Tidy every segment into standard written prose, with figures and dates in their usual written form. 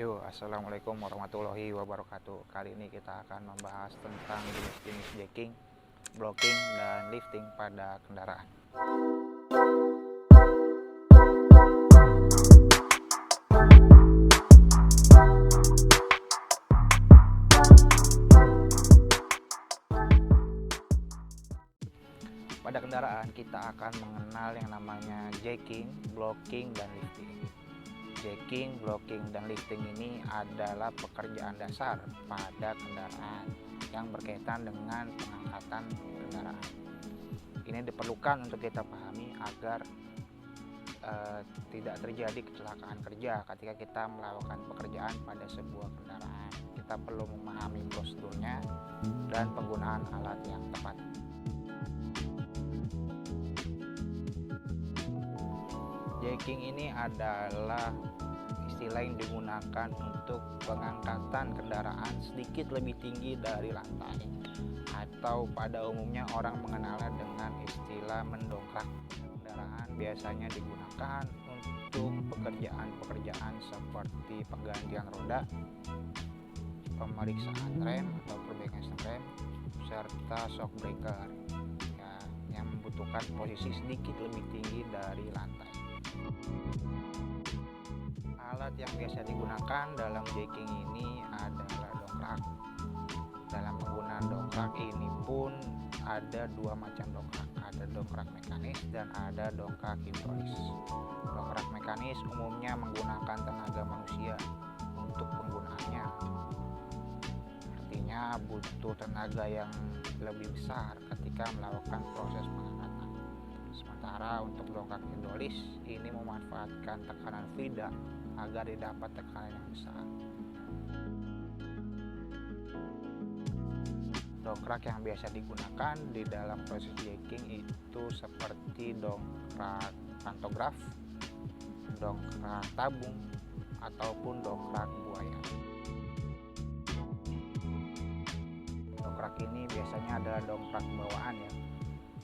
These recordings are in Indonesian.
Assalamualaikum warahmatullahi wabarakatuh. Kali ini kita akan membahas tentang jenis-jenis jacking, blocking, dan lifting pada kendaraan. Pada kendaraan kita akan mengenal yang namanya jacking, blocking, dan lifting. Jacking, blocking, dan lifting ini adalah pekerjaan dasar pada kendaraan yang berkaitan dengan pengangkatan kendaraan. Ini diperlukan untuk kita pahami agar tidak terjadi kecelakaan kerja ketika kita melakukan pekerjaan pada sebuah kendaraan. Kita perlu memahami prosedurnya dan penggunaan alat yang tepat. Jacking ini adalah istilah yang digunakan untuk pengangkatan kendaraan sedikit lebih tinggi dari lantai, atau pada umumnya orang mengenalnya dengan istilah mendongkrak. Kendaraan biasanya digunakan untuk pekerjaan-pekerjaan seperti penggantian roda, pemeriksaan rem atau perbaikan rem, serta shock breaker yang membutuhkan posisi sedikit lebih tinggi dari lantai. Alat yang biasa digunakan dalam jacking ini adalah dongkrak. Dalam penggunaan dongkrak ini pun ada dua macam dongkrak, ada dongkrak mekanis dan ada dongkrak hidrolis. Dongkrak mekanis umumnya menggunakan tenaga manusia untuk penggunaannya, artinya butuh tenaga yang lebih besar ketika melakukan proses pengangkatan. Sementara untuk dongkrak hidrolis ini memanfaatkan tekanan fluida agar didapat tekanan yang besar. Dongkrak yang biasa digunakan di dalam proses jacking itu seperti dongkrak pantograf, dongkrak tabung, ataupun dongkrak buaya. Dongkrak ini biasanya adalah dongkrak bawaan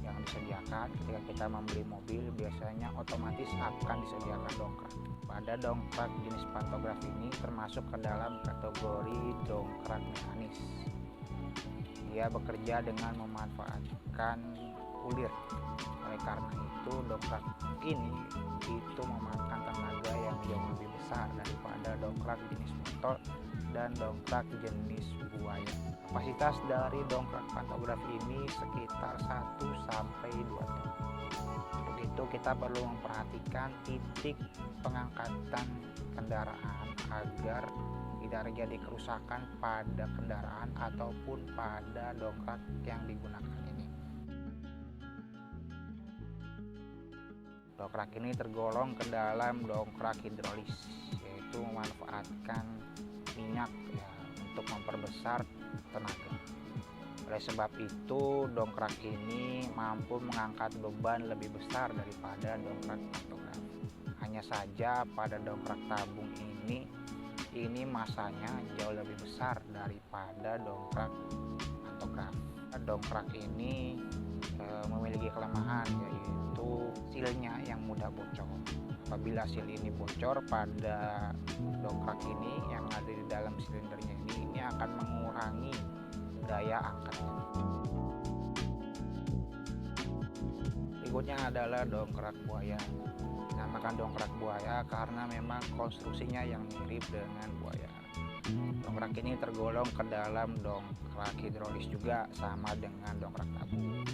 yang disediakan ketika kita membeli mobil, biasanya otomatis akan disediakan dongkrak. Pada dongkrak jenis pantograf ini termasuk ke dalam kategori dongkrak mekanis. Dia bekerja dengan memanfaatkan ulir. Oleh karena itu dongkrak ini itu memakan tenaga yang jauh lebih besar daripada dongkrak jenis motor dan dongkrak jenis buaya. Kapasitas dari dongkrak pantograf ini sekitar 1 sampai 2 ton. Untuk itu kita perlu memperhatikan titik pengangkatan kendaraan agar tidak terjadi kerusakan pada kendaraan ataupun pada dongkrak yang digunakan ini. Dongkrak ini tergolong ke dalam dongkrak hidrolis, yaitu memanfaatkan minyak untuk memperbesar tenaga. Oleh sebab itu dongkrak ini mampu mengangkat beban lebih besar daripada dongkrak pantograf. Hanya saja pada dongkrak tabung ini masanya jauh lebih besar daripada dongkrak pantograf. Dongkrak ini memiliki kelemahan, yaitu silnya yang mudah bocor. Apabila sil ini bocor pada dongkrak ini yang ada di dalam silindernya ini akan mengurangi daya angkatnya. Berikutnya adalah dongkrak buaya. Dinamakan dongkrak buaya karena memang konstruksinya yang mirip dengan buaya. Dongkrak ini tergolong ke dalam dongkrak hidrolis juga, sama dengan dongkrak tabung.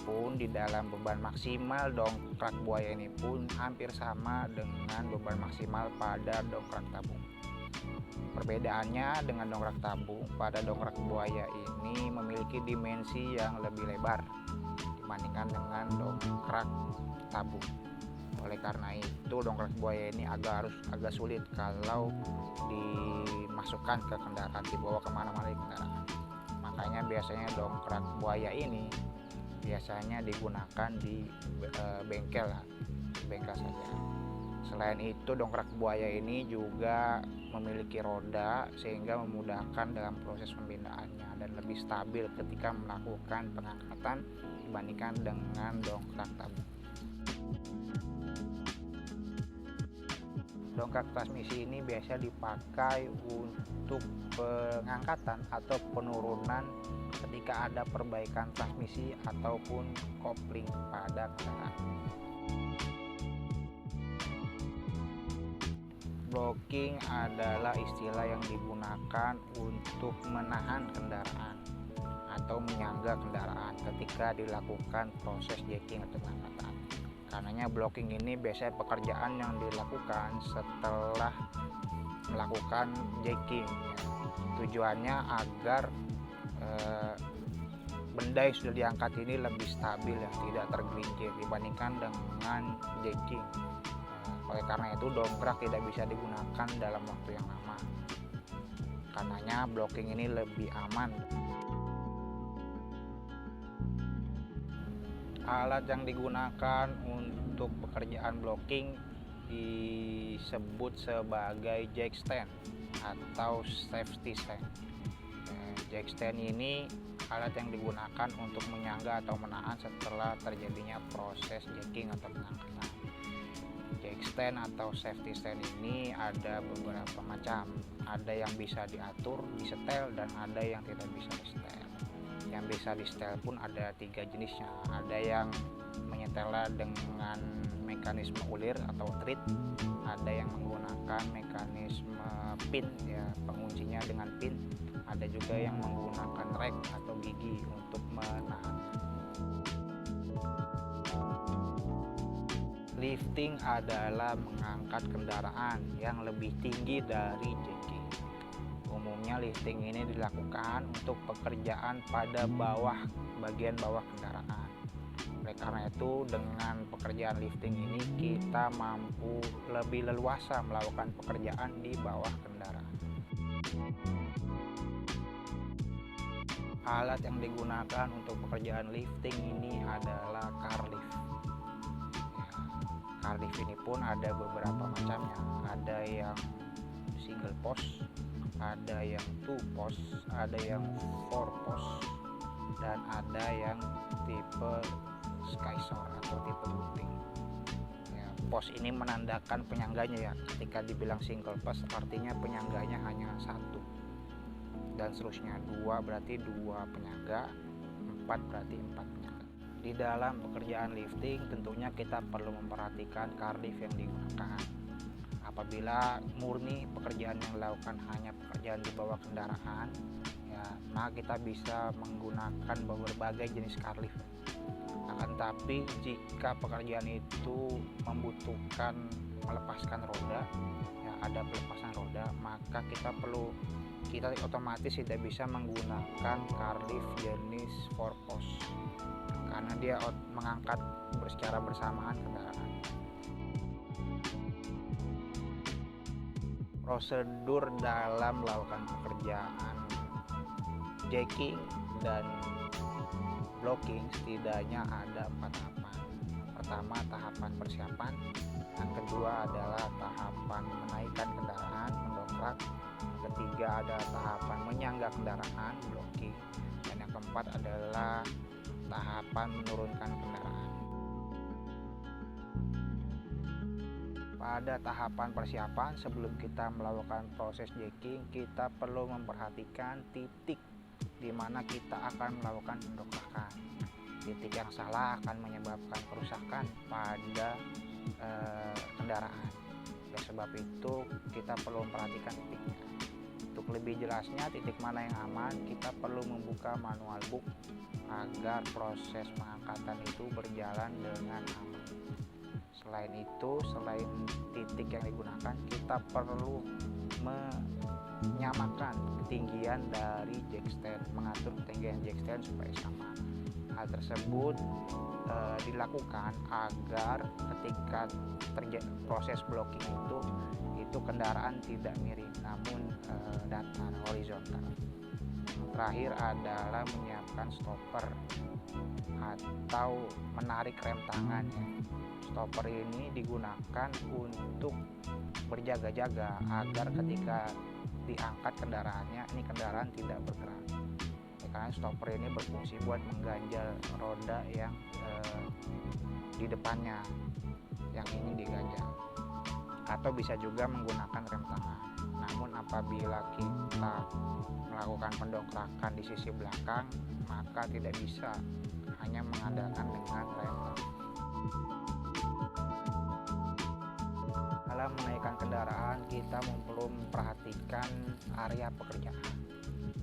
Pun di dalam beban maksimal dongkrak buaya ini pun hampir sama dengan beban maksimal pada dongkrak tabung. Perbedaannya dengan dongkrak tabung, pada dongkrak buaya ini memiliki dimensi yang lebih lebar dibandingkan dengan dongkrak tabung. Oleh karena itu dongkrak buaya ini agak sulit kalau dimasukkan ke kendaraan, dibawa kemana-mana di kendaraan. Makanya biasanya dongkrak buaya ini biasanya digunakan di bengkel saja. Selain itu dongkrak buaya ini juga memiliki roda sehingga memudahkan dalam proses pembindaannya dan lebih stabil ketika melakukan pengangkatan dibandingkan dengan dongkrak tabung. Dongkrak transmisi ini biasa dipakai untuk pengangkatan atau penurunan ketika ada perbaikan transmisi ataupun kopling pada kendaraan. Blocking adalah istilah yang digunakan untuk menahan kendaraan atau menyangga kendaraan ketika dilakukan proses jacking atau pengangkatan. Karenanya blocking ini biasanya pekerjaan yang dilakukan setelah melakukan jacking. Tujuannya agar benda yang sudah diangkat ini lebih stabil, yang tidak tergelincir dibandingkan dengan jacking. Oleh karena itu dongkrak tidak bisa digunakan dalam waktu yang lama. Karenanya blocking ini lebih aman. Alat yang digunakan untuk pekerjaan blocking disebut sebagai jack stand atau safety stand. Jack stand ini alat yang digunakan untuk menyangga atau menahan setelah terjadinya proses jacking atau pengangkatan. Jack stand atau safety stand ini ada beberapa macam. Ada yang bisa diatur, disetel, dan ada yang tidak bisa disetel. Yang bisa disetel pun ada 3 jenisnya. Ada yang menyetelnya dengan mekanisme ulir atau thread, ada yang menggunakan mekanisme pin, ya penguncinya dengan pin, ada juga yang menggunakan rek atau gigi untuk menahan. Lifting adalah mengangkat kendaraan yang lebih tinggi dari jacking. Umumnya lifting ini dilakukan untuk pekerjaan pada bagian bawah kendaraan. Oleh karena itu, dengan pekerjaan lifting ini kita mampu lebih leluasa melakukan pekerjaan di bawah kendaraan. Alat yang digunakan untuk pekerjaan lifting ini adalah car lift. Car lift ini pun ada beberapa macamnya. Ada yang single post, ada yang 2 post, ada yang 4 post, dan ada yang tipe skysor atau tipe looping. Ya, pos ini menandakan penyangganya, ya. Ketika dibilang single post artinya penyangganya hanya 1, dan seterusnya. 2 berarti 2 penyangga, 4 berarti 4 penyangga. Di dalam pekerjaan lifting tentunya kita perlu memperhatikan car lift yang digunakan. Apabila murni pekerjaan yang dilakukan hanya pekerjaan di bawah kendaraan, ya, maka kita bisa menggunakan berbagai jenis car lift. Akan tapi jika pekerjaan itu membutuhkan melepaskan roda, ya, ada pelepasan roda, maka kita otomatis tidak bisa menggunakan car lift jenis 4 post karena dia mengangkat secara bersamaan kendaraan. Prosedur dalam melakukan pekerjaan jacking dan blocking setidaknya ada 4 tahapan. Pertama, tahapan persiapan. Yang kedua adalah tahapan menaikkan kendaraan, mendongkrak. Yang ketiga ada tahapan menyangga kendaraan, blocking. Dan yang keempat adalah tahapan menurunkan kendaraan. Pada tahapan persiapan, sebelum kita melakukan proses jacking, kita perlu memperhatikan titik di mana kita akan melakukan pendokrakan. Titik yang salah akan menyebabkan kerusakan pada kendaraan. Oleh sebab itu kita perlu memperhatikan titiknya. Untuk lebih jelasnya titik mana yang aman, kita perlu membuka manual book agar proses pengangkatan itu berjalan dengan aman. Selain itu, selain titik yang digunakan, kita perlu menyamakan ketinggian dari jack stand, mengatur ketinggian jack stand supaya sama. Hal tersebut dilakukan agar ketika proses blocking itu kendaraan tidak miring namun datar, horizontal. Terakhir adalah menyiapkan stopper atau menarik rem tangan, ya. Stopper ini digunakan untuk berjaga-jaga agar ketika diangkat kendaraannya, ini kendaraan tidak bergerak. Karena stopper ini berfungsi buat mengganjal roda yang di depannya yang ingin diganjal. atau bisa juga menggunakan rem tangan. Namun apabila kita melakukan pendongkrakan di sisi belakang, maka tidak bisa hanya mengandalkan dengan rem tangan. Dalam menaikkan kendaraan, kita perlu memperhatikan area pekerjaan.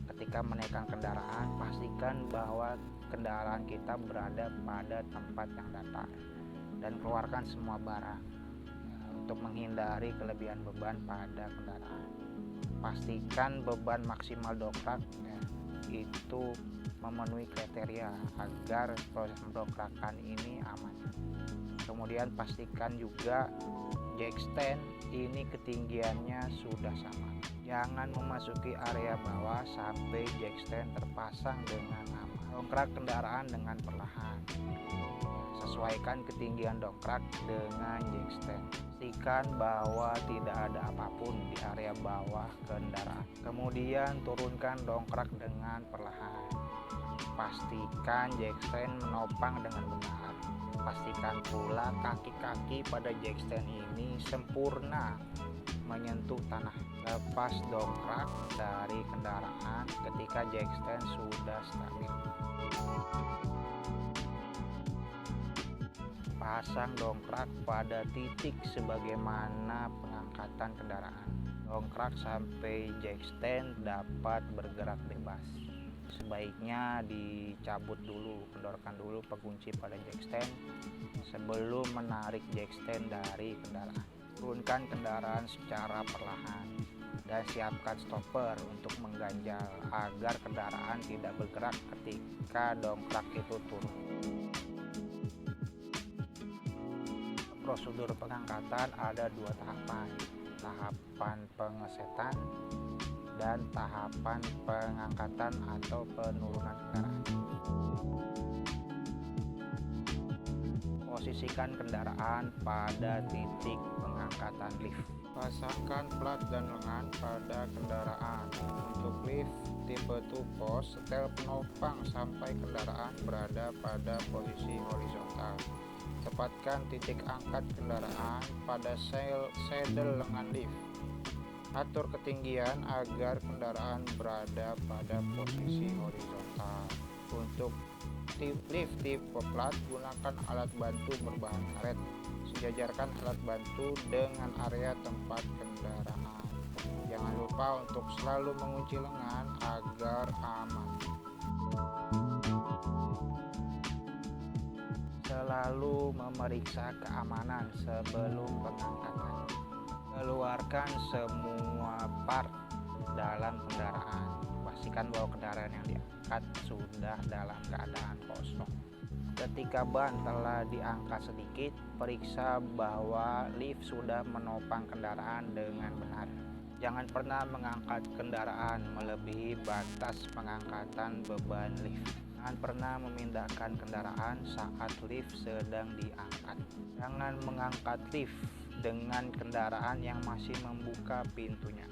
Ketika menaikkan kendaraan, pastikan bahwa kendaraan kita berada pada tempat yang datar dan keluarkan semua barang untuk menghindari kelebihan beban pada kendaraan. Pastikan beban maksimal dongkrak itu memenuhi kriteria agar proses pendongkrakan ini aman. Kemudian pastikan juga jack stand ini ketinggiannya sudah sama. Jangan memasuki area bawah sampai jack stand terpasang dengan aman. Dongkrak kendaraan dengan perlahan. Sesuaikan ketinggian dongkrak dengan jack stand. Pastikan bahwa tidak ada apapun di area bawah kendaraan. Kemudian turunkan dongkrak dengan perlahan. Pastikan jack stand menopang dengan benar. Pastikan pula kaki-kaki pada jack stand ini sempurna menyentuh tanah. Lepas dongkrak dari kendaraan ketika jack stand sudah stabil. Pasang dongkrak pada titik sebagaimana pengangkatan kendaraan. Dongkrak sampai jack stand dapat bergerak bebas. Sebaiknya dicabut dulu, kendorkan dulu pengunci pada jack stand sebelum menarik jack stand dari kendaraan. Turunkan kendaraan secara perlahan dan siapkan stopper untuk mengganjal agar kendaraan tidak bergerak ketika dongkrak itu turun. Prosedur pengangkatan ada dua tahapan, tahapan pengesetan dan tahapan pengangkatan atau penurunan kendaraan. Posisikan kendaraan pada titik pengangkatan lift. Pasangkan plat dan lengan pada kendaraan. Untuk lift tipe 2 pos, setel penopang sampai kendaraan berada pada posisi horizontal. Tepatkan titik angkat kendaraan pada saddle lengan lift. Atur ketinggian agar kendaraan berada pada posisi horizontal. Untuk lift tipe plat, gunakan alat bantu berbahan karet. Sejajarkan alat bantu dengan area tempat kendaraan. Jangan lupa untuk selalu mengunci lengan agar aman. Selalu memeriksa keamanan sebelum pengangkatan. Keluarkan semua part dalam kendaraan. Pastikan bahwa kendaraan yang diangkat sudah dalam keadaan kosong. Ketika ban telah diangkat sedikit, periksa bahwa lift sudah menopang kendaraan dengan benar. Jangan pernah mengangkat kendaraan melebihi batas pengangkatan beban lift. Jangan pernah memindahkan kendaraan saat lift sedang diangkat. Jangan mengangkat lift dengan kendaraan yang masih membuka pintunya.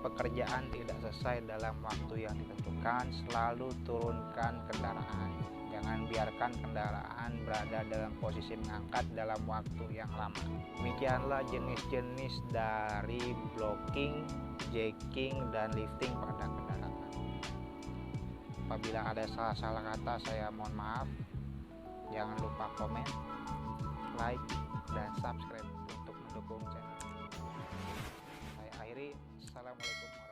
Pekerjaan tidak selesai dalam waktu yang ditentukan, selalu turunkan kendaraan. Jangan biarkan kendaraan berada dalam posisi mengangkat dalam waktu yang lama. Demikianlah jenis-jenis dari blocking, jacking, dan lifting pada kendaraan. Apabila ada salah-salah kata, saya mohon maaf. Jangan lupa komen, like, dan subscribe untuk mendukung channel. Saya akhiri. Assalamualaikum.